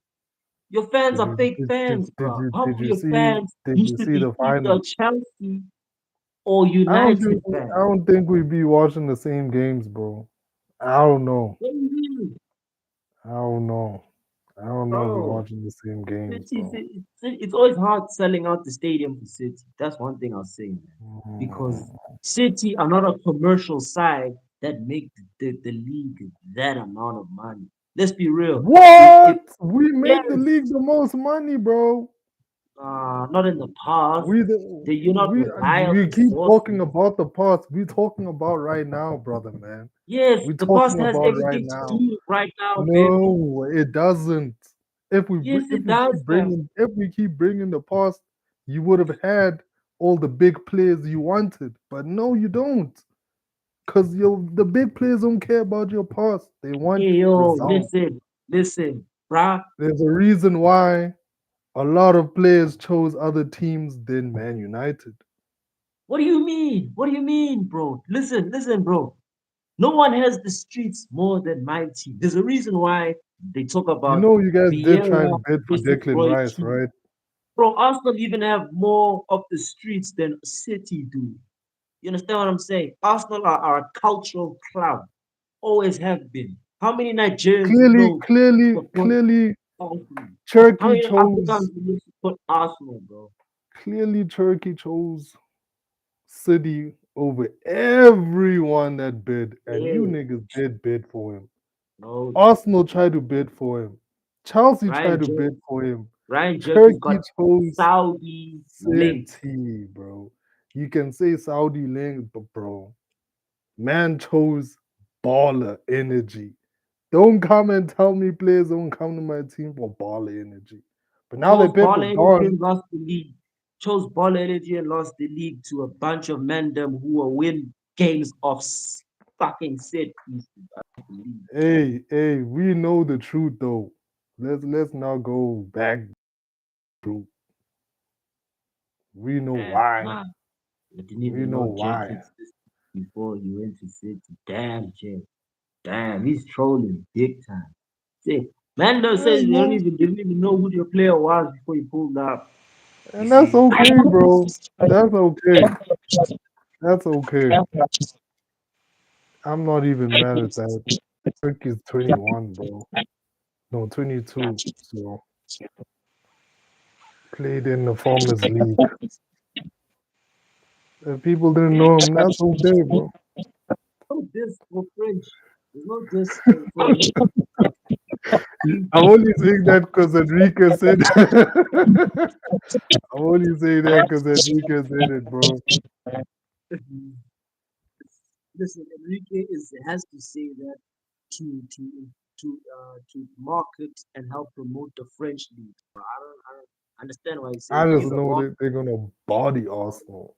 Your fans did are you fake fans, bro. Half of did you your see fans did you used to see be the either final? Chelsea or I United fans. don't think we be watching the same games, bro. I don't know. What do you mean, I don't know. I don't know if we're bro? watching the same games, bro. It's always hard selling out the stadium for City. That's one thing I'll say, man. Because Mm. City are not a commercial side that make the league that amount of money. Let's be real. If What? We make the yes, league the most money, bro. not in the past, that you're not We reliable keep talking sources. about the past. We talking about right now, brother, man. Yes, We the past talking has about right everything to now. do right now, baby. No, it doesn't. Yes, it does, man. If we keep bringing the past, you would have had all the big players you wanted, but no, you don't, because the big players don't care about your past. They want Hey, yo, results. listen, bruh. There's a reason why a lot of players chose other teams than Man United. What do you mean? What do you mean, bro? Listen, bro. No one has the streets more than my team. There's a reason why they talk You about know, you guys did try Vieira and bid for versus Declan Roy Rice, Keane. right? Bro, Arsenal even have more of the streets than City do. You understand what I'm saying? Arsenal are a cultural club, always have been. How many Nigerians you know support Clearly, Arsenal? How Turkey many chose. Africans you know support Arsenal, bro? Clearly, Turkey chose City over everyone that bid, and you Yeah, niggas did bid for him. no. Arsenal tried to bid for him. Chelsea tried Ryan to Jer- bid for him. Ryan Jerky's Turkey got chose Saudi links. City, bro. You can say Saudi link, but bro, man chose baller energy. Don't come and tell me players don't come to my team for baller energy. But now that Chose Pep ball is energy gone, and lost the league. Chose ball energy and lost the league to a bunch of mandem who will win games of fucking set pieces. I don't believe. hey, we know the truth though. Let's now go back to we know why. Man, I didn't We even know know why. Jenkins before he went to City. Damn, Jake. Damn, he's trolling big time. See, Mando says There's no, they didn't even know who your player was before he pulled up. You and that's see, okay, bro. That's okay. That's okay. I'm not even mad at that. Turkey's 21, bro. No, 22. So played in the Farmers League. If people didn't know him, that's okay, bro. no diss for French. There's no diss for I'm only saying that because Enrique said. I'm only saying that because Enrique said it, bro. Listen, Enrique has to say that to to to market and help promote the French league. But I don't understand why he's I saying that. just He's a know market. that they're gonna body Arsenal.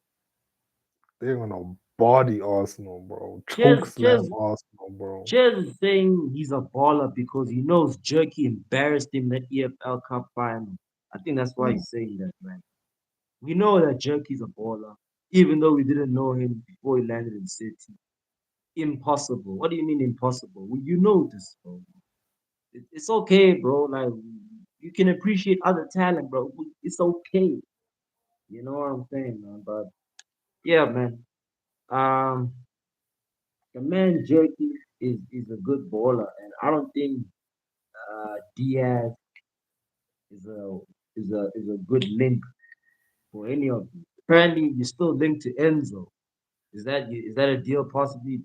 They're gonna body Arsenal, bro. Choke Cheers, slam cheers, Arsenal, bro. cheers is saying he's a baller because he knows Jerky embarrassed him that EFL Cup final. I think that's why he's saying that, man. We know that Jerky's a baller, even though we didn't know him before he landed in City. Impossible. What do you mean impossible? Well, you know this, bro. It's okay, bro. Like you can appreciate other talent, bro. It's okay. You know what I'm saying, man. But yeah, man. Um, the man Jerky is a good baller, and I don't think Diaz is a good link for any of you. Apparently, you're still linked to Enzo. Is that a deal possibly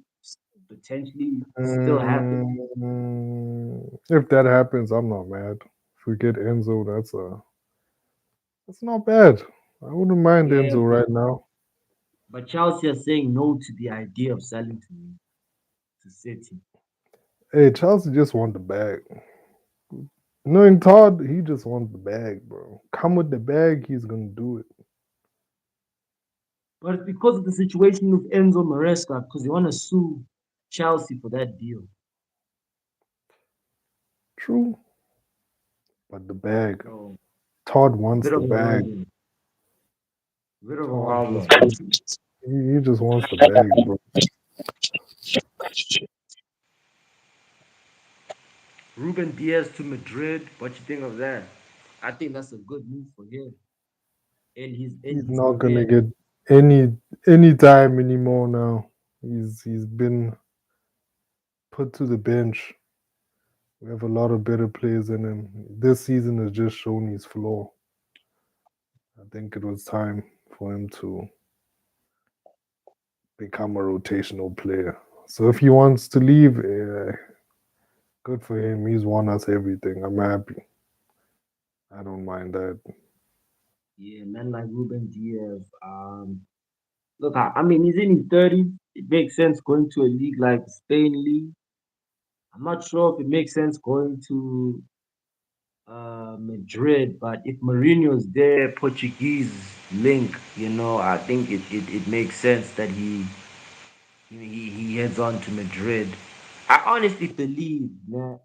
potentially still happening? If that happens, I'm not mad. If we get Enzo, that's not bad. I wouldn't mind Yeah, Enzo right now. but Chelsea are saying no to the idea of selling to City. Hey, Chelsea just want the bag. Knowing Todd, he just wants the bag, bro. Come with the bag, he's gonna do it. But it's because of the situation with Enzo Maresca, because they want to sue Chelsea for that deal. True, but the bag. So Todd a wants bit the of a bag. wild one. A bit of a Todd wild just one. wants. He just wants the bag, bro. Ruben Diaz to Madrid. What you think of that? I think that's a good move for him in He's his not gonna career. get any time anymore now. He's been put to the bench. We have a lot of better players in him. This season has just shown his flaw. I think it was time for him to become a rotational player. So if he wants to leave, good for him. He's won us everything. I'm happy. I don't mind that. Yeah, man like Ruben Diaz. Look, I mean, he's in his 30s. It makes sense going to a league like the Spain League. I'm not sure if it makes sense going to Madrid, but if Mourinho's there, Portuguese link, I think it makes sense that he heads on to Madrid. I honestly believe, man,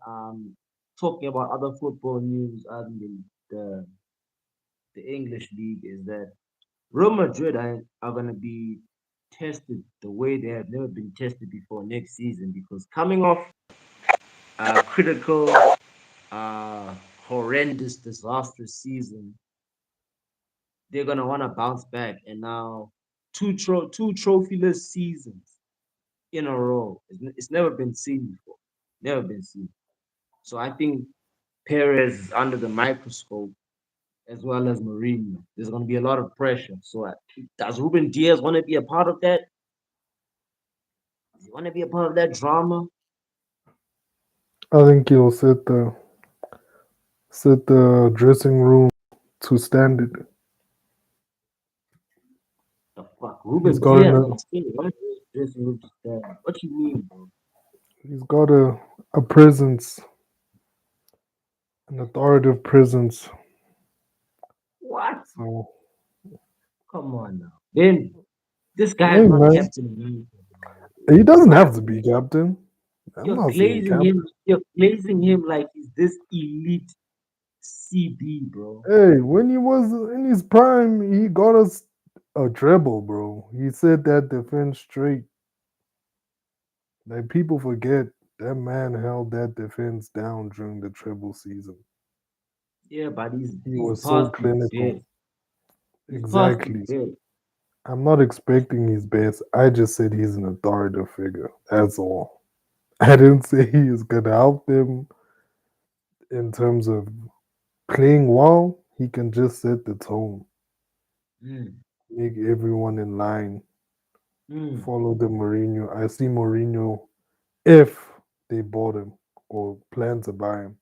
talking about other football news other than the English league, is that Real Madrid are going to be tested the way they have never been tested before next season because coming off a critical, uh, horrendous, disastrous season, they're going to want to bounce back. And now, two trophyless seasons in a row. It's never been seen before. Never been seen. So I think Perez is under the microscope as well as Mourinho. There's going to be a lot of pressure. So does Ruben Diaz want to be a part of that? Does he want to be a part of that drama? I think he'll set the dressing room to standard. The fuck, He's Ruben got Diaz? an What you mean, bro? he's got a presence, an authoritative presence. What? So Come on now. Then this guy is hey not man, Captain America, bro. he doesn't Why? have to be captain. I'm You're not saying glazing him. captain. You're glazing him like he's this elite CB, bro. Hey, when he was in his prime, he got us a treble, bro. He set that defense straight. Like people forget that man held that defense down during the treble season. Yeah, but He he's was so past his clinical. best. He's past his Exactly. best. I'm not expecting his best. I just said he's an authoritative figure. That's all. I didn't say he is gonna help them in terms of playing well. He can just set the tone, Mm, make everyone in line, mm. follow the Mourinho. I see Mourinho if they bought him or plan to buy him.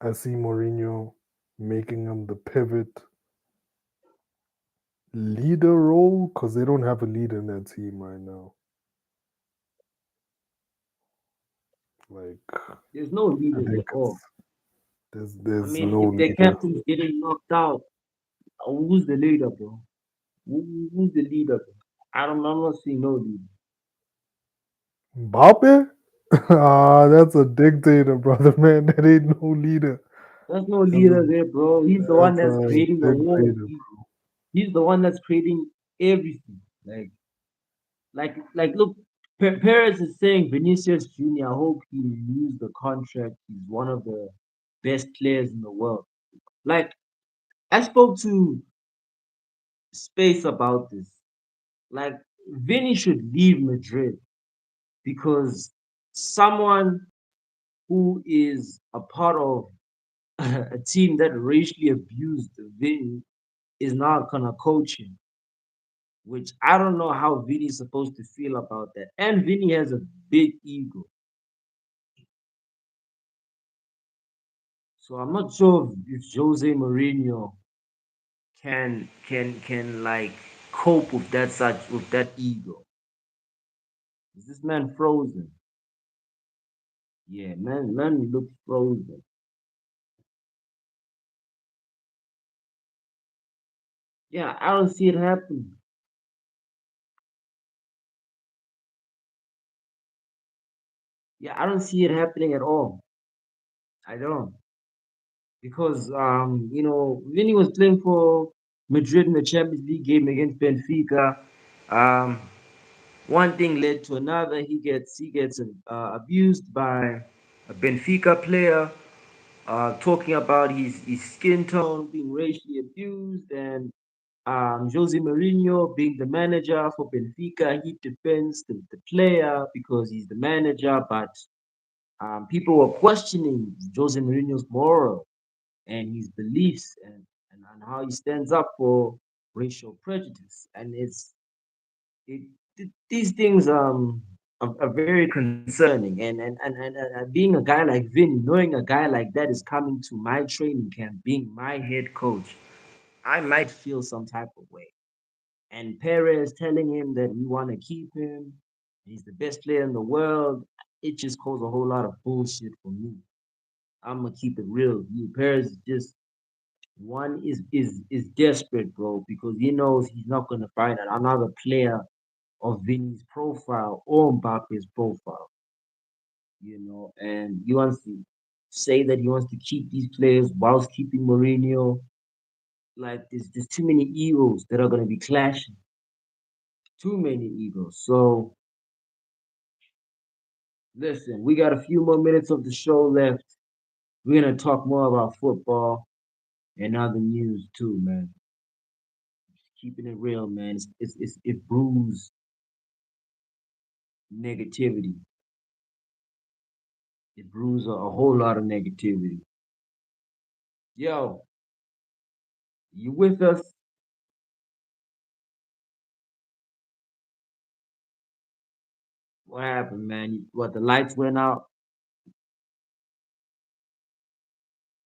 I see Mourinho making him the pivot leader role because they don't have a leader in that team right now. Like There's no I leaders think at all. I there's mean, no if their leader. captain's getting knocked out, who's the leader, bro? Who's the leader, bro? I'm not seeing no leader. Mbappe? That's a dictator, brother, man. That ain't no leader. There's no That's a leader there, bro. He's the one that's that's a creating the war. dictator. He's the one that's creating everything. Look, Perez is saying Vinicius Jr. I hope he renews the contract. He's one of the best players in the world. Like, I spoke to Space about this. Like, Vinny should leave Madrid because someone who is a part of a team that racially abused Vinny is not gonna coach him, which I don't know how Vinny's supposed to feel about that. And Vinny has a big ego. So I'm not sure if Jose Mourinho can like cope with that ego. Is this man frozen? Yeah, man looks frozen. Yeah, I don't see it happening. Yeah, I don't see it happening at all. I don't. Because when he was playing for Madrid in the Champions League game against Benfica, um, one thing led to another. He gets abused by a Benfica player, talking about his skin tone, being racially abused, and Jose Mourinho, being the manager for Benfica, he defends the player because he's the manager, but people were questioning Jose Mourinho's moral and his beliefs and how he stands up for racial prejudice. And it, these things are very concerning. And being a guy like Vin, knowing a guy like that is coming to my training camp, being my head coach, I might feel some type of way. And Perez telling him that we want to keep him, he's the best player in the world, it just caused a whole lot of bullshit for me. I'm gonna keep it real. You Perez is just one is desperate, bro, because he knows he's not gonna find another player of Vinny's profile or Mbappe's profile, and he wants to say that he wants to keep these players whilst keeping Mourinho. Like there's too many egos that are gonna be clashing. Too many egos. So listen, we got a few more minutes of the show left. We're gonna talk more about football and other news too, man. Keeping it real, man. It brews negativity. It brews a whole lot of negativity. Yo, you with us? What happened, man? What, the lights went out?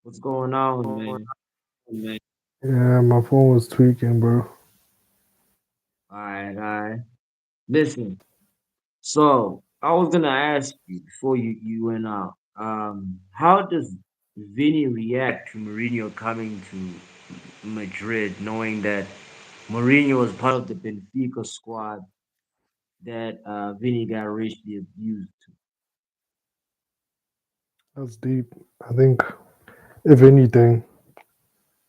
What's going on, man? Yeah, my phone was tweaking, bro. All right, all right. Listen, so I was gonna ask you before you went out. How does Vinny react to Mourinho coming to Madrid, knowing that Mourinho was part of the Benfica squad that Vinny got racially abused to? That's deep. I think, if anything,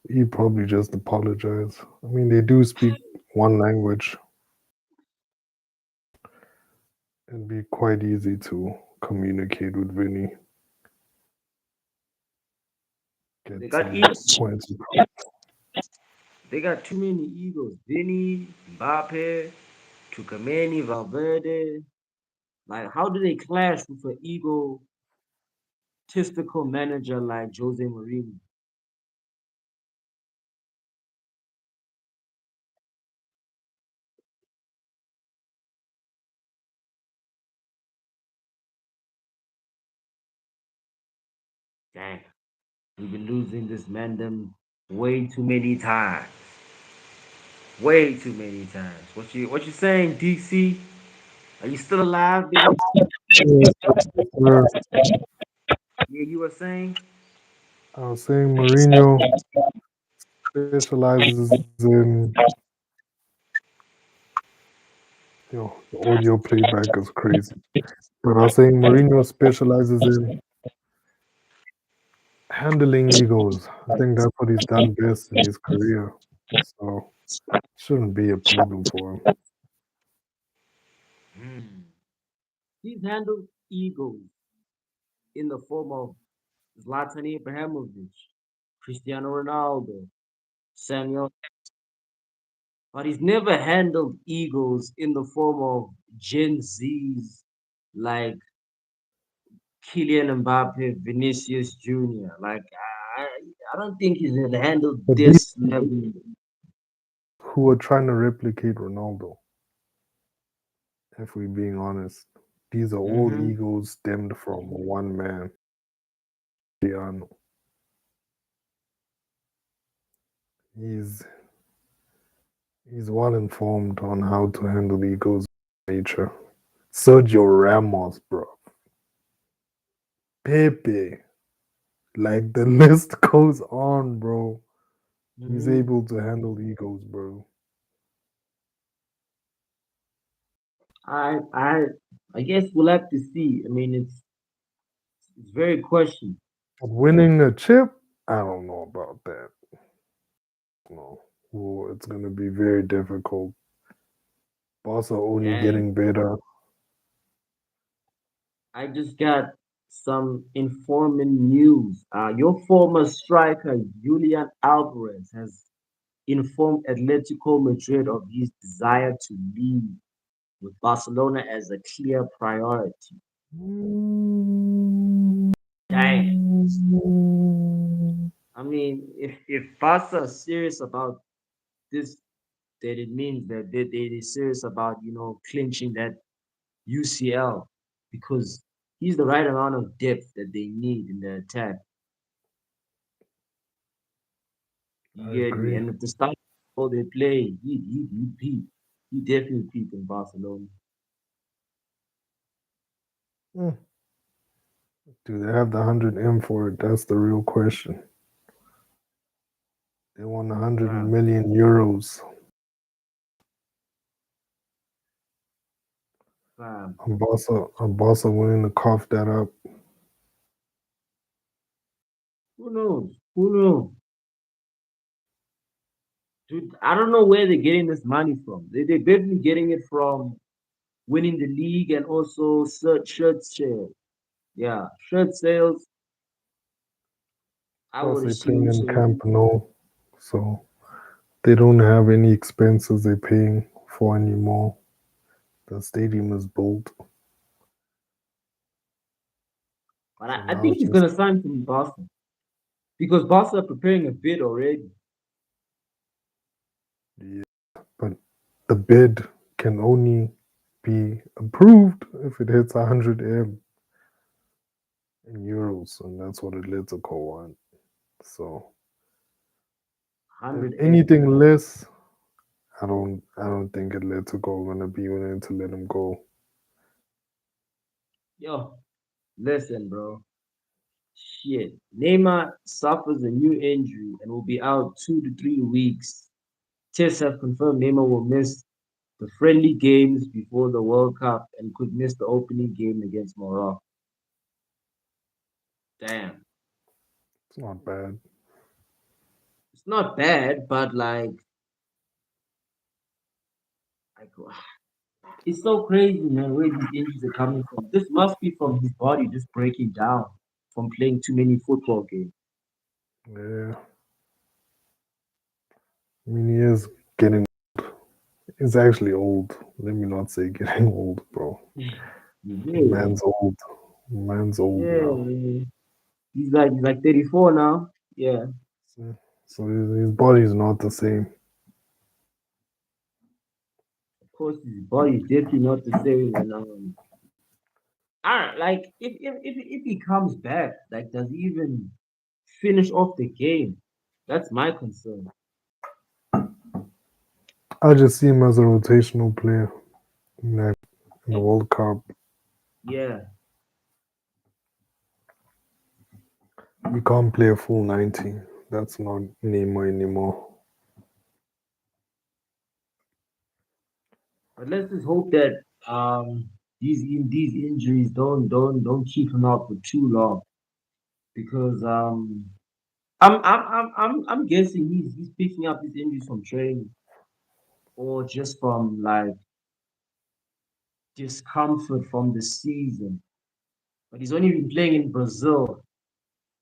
he probably just apologize. I mean, they do speak one language and be quite easy to communicate with Vinny, They get got some egos. points. They got too many egos. Vinny, Mbappe, Tukameni, Valverde. Like, how do they clash with an egotistical manager like Jose Mourinho? Dang, we've been losing this man them way too many times. Way too many times. What you saying, DC? Are you still alive, big? Yes, sir. Yeah, you were saying. I was saying Mourinho specializes in, the audio playback is crazy. But I was saying Mourinho specializes in handling egos. I think that's what he's done best in his career. So shouldn't be a problem for him. Hmm. He's handled egos in the form of Zlatan Ibrahimovic, Cristiano Ronaldo, Samuel, but he's never handled egos in the form of Gen Zs like Kylian Mbappe, Vinicius Jr. Like I don't think he's handled But these this level. who are trying to replicate Ronaldo, if we're being honest, these are all Hmm. egos stemmed from one man, Cristiano. He's he's well informed on how to handle egos in nature. Sergio Ramos, bro. Pepe. Like the list goes on, bro. He's Hmm. able to handle egos, bro. I I I guess we'll have to see. I mean, it's It's very questionable. But winning a chip, I don't know about that. No, well, it's gonna be very difficult. Barca only Dang. getting better. I just got some informant news. Your former striker, Julian Alvarez, has informed Atletico Madrid of his desire to leave, with Barcelona as a clear priority. Mm. Dang. I mean, if Barca are serious about this, then it means that they're serious about, clinching that UCL, because he's the right amount of depth that they need in the attack. You I get me? agree. And if the style how they play, he peak. He definitely peaked in Barcelona. Mm. Do they have the 100M for it? That's the real question. They won 100 Fam, million euros. fam. I'm Barca willing to cough that up. Who knows? Who knows? Dude, I don't know where they're getting this money from. They're definitely getting it from winning the league and also shirt sales. Yeah, shirt sales, I Plus, would they playing assume in so. Camp Nou, so they don't have any expenses they're paying for anymore. The stadium is built, But so I now think it's he's just gonna sign from Boston because Boston are preparing a bid already. yeah. But the bid can only be approved if it hits 100M in euros, and that's what Atletico want. So if 100M. anything less, I don't think Atletico gonna be willing to let him go. Yo, listen, bro. Shit. Neymar suffers a new injury and will be out 2 to 3 weeks. Tests have confirmed Neymar will miss the friendly games before the World Cup and could miss the opening game against Morocco. Damn. It's not bad. It's not bad, but like it's so crazy, man, where these injuries are coming from. This must be from his body just breaking down from playing too many football games. Yeah, I mean he is getting. He's actually old. Let me not say getting old, bro. Yeah, Man's old. Man's old yeah, now. yeah. He's like 34 now. Yeah, So his body's not the same. of course his body is definitely not the same. And I don't like if he comes back, like does he even finish off the game? That's my concern. I just see him as a rotational player in the Eh, World Cup. Yeah, You can't play a full 90. That's not Neymar anymore. but let's just hope that these injuries don't keep him out for too long because I'm guessing he's picking up his injuries from training or just from like discomfort from the season. But he's only been playing in Brazil,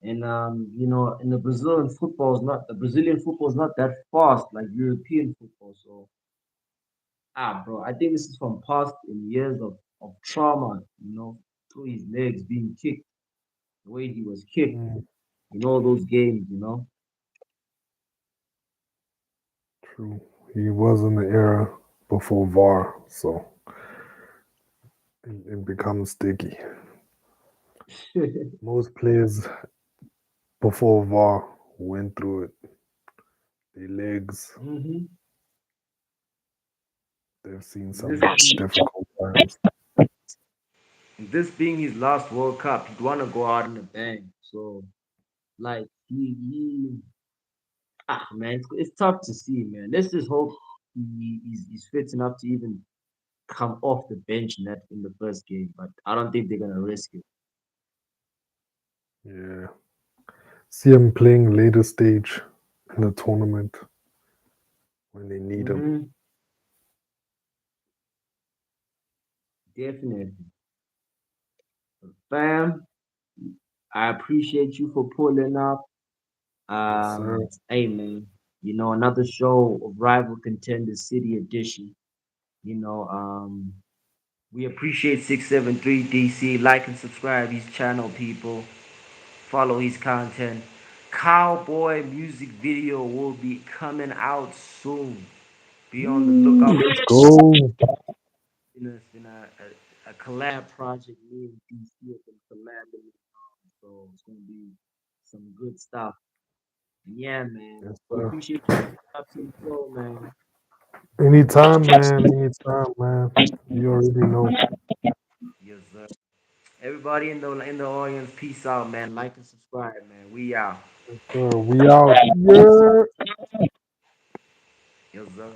and in the Brazilian football is not that fast like European football. So bro, I think this is from past in years of trauma, through his legs being kicked, the way he was kicked Mm, in all those games. true. He was in the era before VAR, so it becomes sticky. Most players before VAR went through it. Their legs, hmm they've seen This some difficult times. this being his last World Cup, he'd want to go out in a bang. So like man, it's tough to see, man. Let's just hope he's fit enough to even come off the bench in the first game. But I don't think they're gonna risk it. Yeah. See him playing later stage in the tournament when they need him. Mm-hmm. Definitely. Fam, I appreciate you for pulling up. Yes, sir. Hey man, another show of Rival Contenders City Edition. You know, we appreciate 673 DC. Like and subscribe his channel, people. Follow his content. Cowboy music video will be coming out soon. Be on the Woo, lookout. let's go. It's been a collab project. Me and DC have been collabing, so it's gonna be some good stuff. Yeah, man. Yes, We sir. appreciate you coming up to the show, man. Anytime, man. Anytime, man. You already know. Yes, sir. Everybody in the audience, peace out, man. Like and subscribe, man. We out. Yes, sir. We out. Yeah. Yes, sir.